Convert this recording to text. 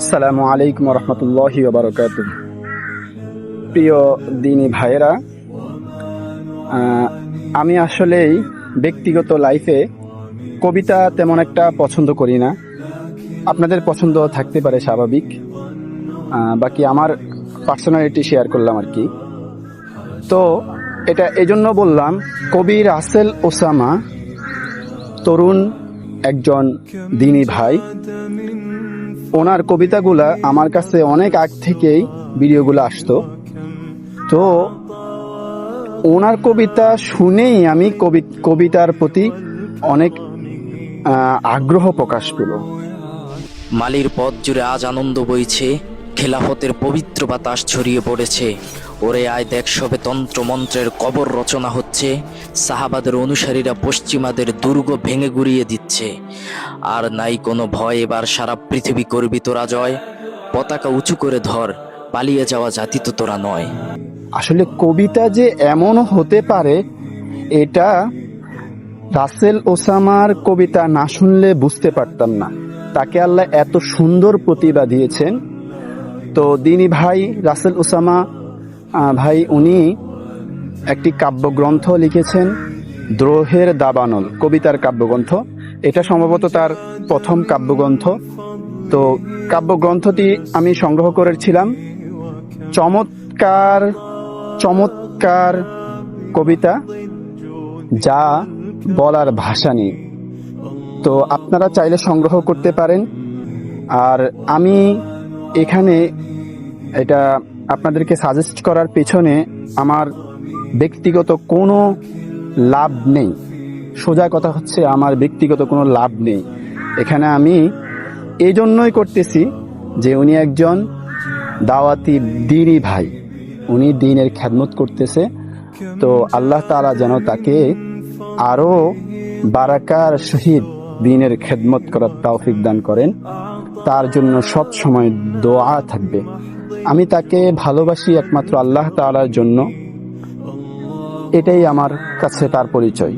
আসসালামু আলাইকুম রহমতুল্লাহি ওয়া বারাকাতুহু। প্রিয় দিনী ভাইয়েরা, আমি আসলেই ব্যক্তিগত লাইফে কবিতা তেমন একটা পছন্দ করি না। আপনাদের পছন্দ থাকতে পারে, স্বাভাবিক। বাকি আমার পার্সোনালিটি শেয়ার করলাম আর কি। তো এটা এজন্য বললাম, কবি রাসেল ওসামা তরুণ একজন দিনী ভাই। ওনার কবিতাগুলা আমার কাছে অনেক আগ থেকেই ভিডিওগুলো আসতো। তো ওনার কবিতা শুনেই আমি কবিতার প্রতি অনেক আগ্রহ প্রকাশ পেল। মালির পথ জুড়ে আজ আনন্দ বইছে, খেলাফতের পবিত্র বাতাস ছড়িয়ে পড়েছে। ওরে আয় দেখ, সবে তন্ত্র মন্ত্রের কবর রচনা হচ্ছে। সাহাবাদের অনুসারীরা পশ্চিমাদের দুর্গ ভেঙে গুড়িয়ে দিচ্ছে। আর নাই কোনো ভয়, এবার সারা পৃথিবী করবি তোরা জয়। পতাকা উঁচু করে ধর, পালিয়ে যাওয়া জাতি তো তোরা নয়। আসলে কবিতা যে এমনও হতে পারে, এটা রাসেল ওসামার কবিতা না শুনলে বুঝতে পারতাম না। তাকে আল্লাহ এত সুন্দর প্রতিভা দিয়েছেন। তো দিনী ভাই রাসেল ওসামা ভাই, উনি একটি কাব্যগ্রন্থ লিখেছেন, দ্রোহের দাবানল, কবিতার কাব্যগ্রন্থ। এটা সম্ভবত তার প্রথম কাব্যগ্রন্থ। তো কাব্যগ্রন্থটি আমি সংগ্রহ করেছিলাম। চমৎকার চমৎকার কবিতা, যা বলার ভাষা নেই। তো আপনারা চাইলে সংগ্রহ করতে পারেন। আর আমি এখানে এটা আপনাদেরকে সাজেস্ট করার পেছনে আমার ব্যক্তিগত কোনো লাভ নেই। সোজা কথা হচ্ছে, আমার ব্যক্তিগত কোনো লাভ নেই এখানে। আমি এই জন্যই করতেছি যে উনি একজন দাওয়াতি দ্বীনী ভাই, উনি দ্বীনের খেদমত করতেছে। তো আল্লাহ তাআলা যেন তাকে আরো বারাকার সহিত দ্বীনের খেদমত করার তৌফিক দান করেন। তার জন্য সব সময় দোয়া থাকবে। আমি তাকে ভালোবাসি একমাত্র আল্লাহ তাআলার জন্য। এটাই আমার কাছে তার পরিচয়।